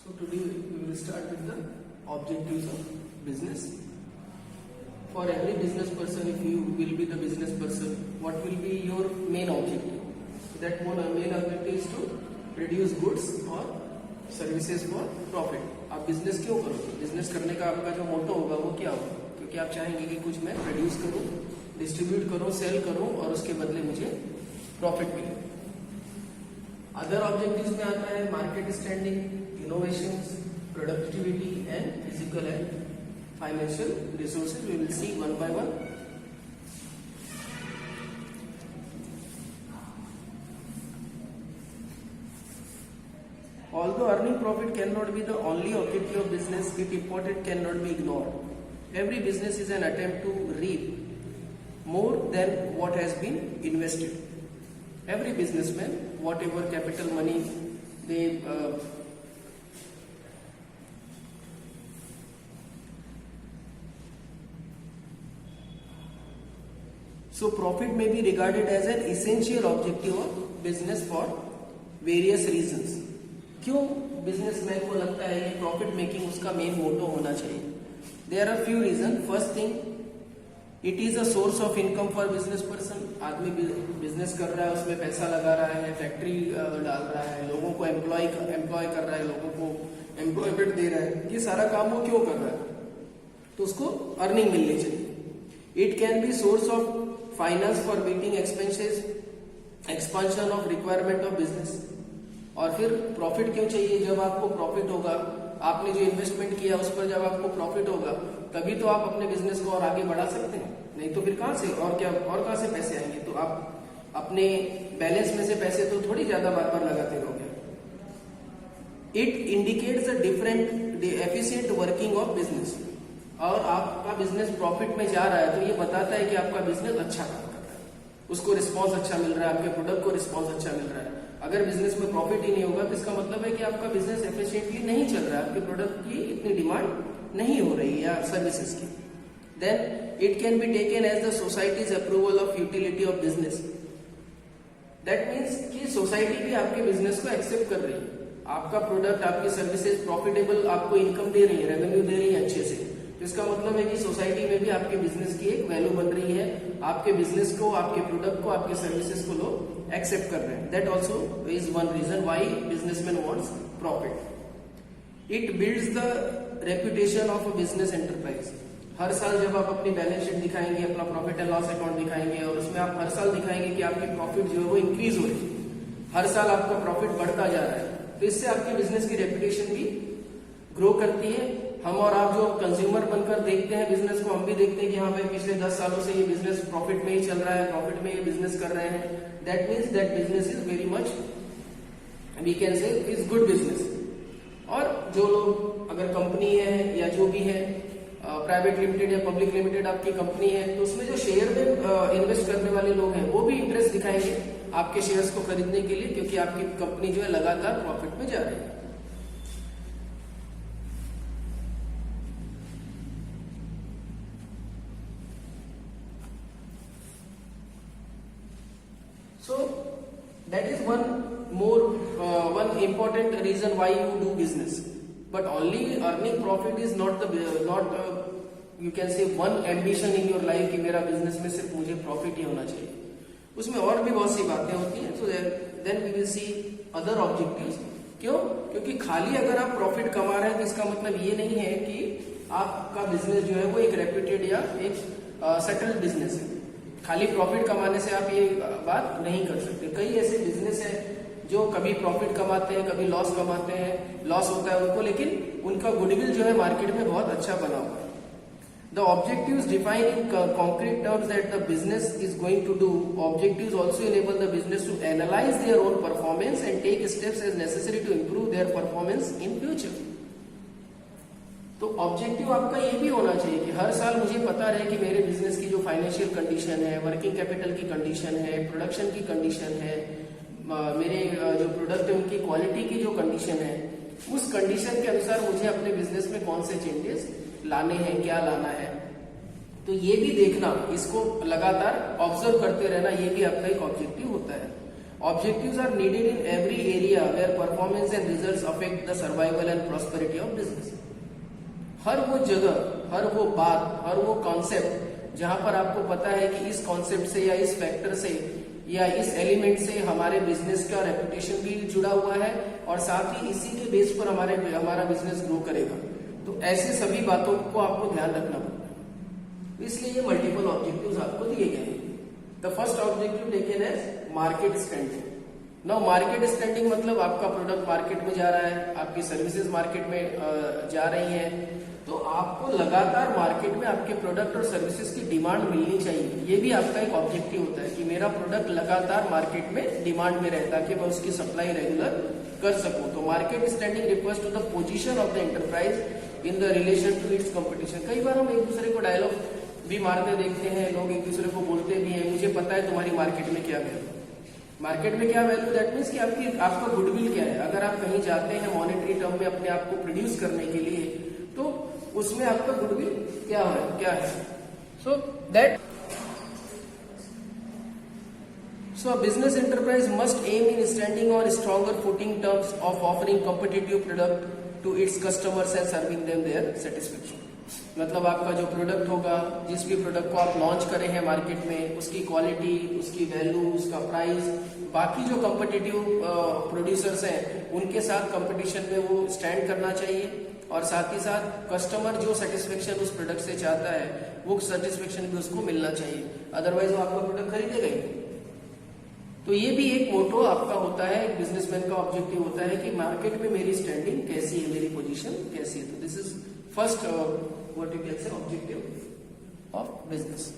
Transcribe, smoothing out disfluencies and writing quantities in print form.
So today we will start with the objectives of business. For every business person, if you will be the business person, what will be your main objective? So that main objective is to produce goods or services for profit. आप business क्यों करोगे? Business करने का आपका जो मोटो होगा वो क्या होगा? क्योंकि आप चाहेंगे कि कुछ मैं प्रोड्यूस करूं, डिस्ट्रीब्यूट करूं, सेल करूं और उसके बदले मुझे प्रॉफिट मिले. अदर ऑब्जेक्टिव्स में आता है market standing, innovations, productivity and physical and financial resources. We will see one by one. Although earning profit cannot be the only objective of business, its importance cannot be ignored. Every business is an attempt to reap more than what has been invested. Every businessman, whatever capital money they So profit may be regarded as an essential objective of business for various reasons. क्यों businessman को लगता है कि profit making उसका main motto होना चाहिए? There are few reason. First thing, it is a source of income for business person. आदमी business कर रहा है, उसमें पैसा लगा रहा है, फैक्ट्री डाल रहा है, लोगों को एम्प्लॉय कर रहा है, लोगों को एम्प्लॉयमेंट दे रहा है. ये सारा काम वो क्यों कर रहा है? तो उसको अर्निंग मिलनी चाहिए. It can be source of finance for meeting expenses, expansion of requirement of business. और फिर प्रॉफिट क्यों चाहिए? जब आपको प्रॉफिट होगा, आपने जो इन्वेस्टमेंट किया उस पर जब आपको प्रॉफिट होगा, तभी तो आप अपने बिजनेस को और आगे बढ़ा सकते हैं. नहीं तो फिर कहां से और कहां से पैसे आएंगे? तो आप अपने बैलेंस में से पैसे तो थोड़ी ज्यादा बार बार लगाते रहोगे. It indicates a different efficient working of business. और आपका बिजनेस प्रॉफिट में जा रहा है तो ये बताता है कि आपका बिजनेस अच्छा काम कर रहा है, उसको रिस्पॉन्स अच्छा मिल रहा है, आपके प्रोडक्ट को रिस्पॉन्स अच्छा मिल रहा है. अगर बिजनेस में प्रॉफिट ही नहीं होगा तो इसका मतलब है कि आपका बिजनेस एफिशिएंटली नहीं चल रहा है, आपके प्रोडक्ट की इतनी डिमांड नहीं हो रही या सर्विसेज की. Then it can be taken as the society's approval of utility of business. That means कि सोसाइटी भी आपके बिजनेस को एक्सेप्ट कर रही है. आपका प्रोडक्ट, आपकी सर्विसेज प्रॉफिटेबल आपको इनकम दे रही है, रेवेन्यू दे रही है अच्छे से. इसका मतलब है कि सोसाइटी में भी आपके बिजनेस की एक वैल्यू बन रही है. आपके बिजनेस को, आपके प्रोडक्ट को, आपके सर्विसेज को लोग एक्सेप्ट कर रहे हैं. That also is one reason why businessman wants profit. It builds the reputation of a business enterprise. हर साल जब आप अपनी बैलेंस शीट दिखाएंगे, अपना प्रॉफिट एंड लॉस अकाउंट दिखाएंगे और उसमें आप हर साल दिखाएंगे कि आपकी प्रॉफिट जो है वो इंक्रीज हो रही है, हर साल आपका प्रॉफिट बढ़ता जा रहा है, तो इससे आपके बिजनेस की रेपुटेशन भी ग्रो करती है. हम और आप जो कंज्यूमर बनकर देखते हैं बिजनेस को, हम भी देखते हैं कि हाँ भाई पिछले 10 सालों से ये बिजनेस प्रॉफिट में ही चल रहा है, प्रॉफिट में ये बिजनेस कर रहे हैं. That means that business is very much, we can say is good business. और जो लोग, अगर कंपनी है या जो भी है, प्राइवेट लिमिटेड या पब्लिक लिमिटेड आपकी कंपनी है, तो उसमें जो शेयर में इन्वेस्ट करने वाले लोग हैं वो भी इंटरेस्ट दिखाएंगे आपके शेयर्स को खरीदने के लिए, क्योंकि आपकी कंपनी जो है लगातार प्रॉफिट में जा रही है. So that is one important reason why you do business. But only earning profit is not you can say one ambition in your life कि मेरा बिजनेस में सिर्फ मुझे प्रॉफिट ही होना चाहिए. उसमें और भी बहुत सी बातें होती हैं. So then we will see other objectives. क्यों? क्योंकि खाली अगर आप प्रॉफिट कमा रहे हैं तो इसका मतलब ये नहीं है कि आपका बिजनेस जो है वो एक रेप्यूटेड या एक सेटल्ड बिजनेस है. खाली प्रॉफिट कमाने से आप ये बात नहीं कर सकते. कई ऐसे बिजनेस हैं जो कभी प्रॉफिट कमाते हैं, कभी लॉस कमाते हैं, लॉस होता है उनको, लेकिन उनका गुडविल जो है मार्केट में बहुत अच्छा बना हुआ है. The objectives define in concrete terms that the business is going to do. Objectives also enable the business to analyse their own performance and take steps as necessary to improve their performance in future. तो objective आपका ये भी होना चाहिए कि हर साल मुझे पता रहे कि मेरे बिजनेस की जो फाइनेंशियल कंडीशन है, वर्किंग कैपिटल की कंडीशन है, प्रोडक्शन की कंडीशन है, मेरे जो प्रोडक्ट है उनकी क्वालिटी की जो कंडीशन है, उस कंडीशन के अनुसार मुझे अपने बिजनेस में कौन से चेंजेस लाने हैं, क्या लाना है. तो ये भी देखना, इसको लगातार ऑब्जर्व करते रहना, ये भी आपका एक ऑब्जेक्टिव होता है. Objectives are needed in every area where performance and results affect the survival and prosperity of business. हर वो जगह, हर वो बात, हर वो कॉन्सेप्ट जहां पर आपको पता है कि इस कॉन्सेप्ट से या इस फैक्टर से या इस एलिमेंट से हमारे बिजनेस का रेपुटेशन भी जुड़ा हुआ है और साथ ही इसी के बेस पर हमारा बिजनेस ग्रो करेगा, तो ऐसे सभी बातों को आपको ध्यान रखना पड़ता है। इसलिए ये मल्टीपल ऑब्जेक्टिव्स आपको दिए गए हैं। The first objective taken as market standing. Now market standing मतलब आपका प्रोडक्ट मार्केट में जा रहा है, आपकी सर्विसेज मार्केट में जा रही हैं, तो आपको लगातार मार्केट में आपके प्रोडक्ट और सर्विसेज की डिमांड मिलनी चाहिए। ये भी आपका एक ऑब्जेक्टिव होता है कि मेरा प्रोडक्ट लगातार मार्केट में डिमांड में रहे ताकि मैं उसकी सप्लाई रेगुलर कर सकूं। तो market standing refers to the position of the enterprise in the relation to its competition. कई बार हम एक दूसरे को डायलॉग भी मारते देखते हैं, लोग एक दूसरे को बोलते भी हैं, मुझे पता है तुम्हारी मार्केट में क्या वैल्यू। मार्केट में क्या वैल्यू, दैट मीन्स कि आपका गुडविल क्या है। अगर आप कहीं जाते हैं मॉनेटरी टर्म में अपने आप को प्रोड्यूस करने के लिए, तो उसमें आपका गुडविल क्या है। So that business enterprise must aim in standing on stronger footing terms of offering competitive product to its customers and serving them their satisfaction. मतलब आपका जो प्रोडक्ट होगा, जिस भी प्रोडक्ट को आप लॉन्च करें हैं मार्केट में, उसकी क्वालिटी, उसकी वैल्यू, उसका प्राइस, बाकी जो कॉम्पिटिटिव प्रोड्यूसर्स हैं उनके साथ कंपटीशन में वो स्टैंड करना चाहिए और साथ ही साथ कस्टमर जो सेटिस्फेक्शन उस प्रोडक्ट से चाहता है वो सेटिस्फेक्शन भी उसको मिलना चाहिए, अदरवाइज वो आपका प्रोडक्ट खरीदेगा ही। तो ये भी एक मोटो आपका होता है, एक बिजनेसमैन का ऑब्जेक्टिव होता है कि मार्केट में मेरी स्टैंडिंग कैसी है, मेरी पोजीशन कैसी है। तो this is first what you can say objective of business.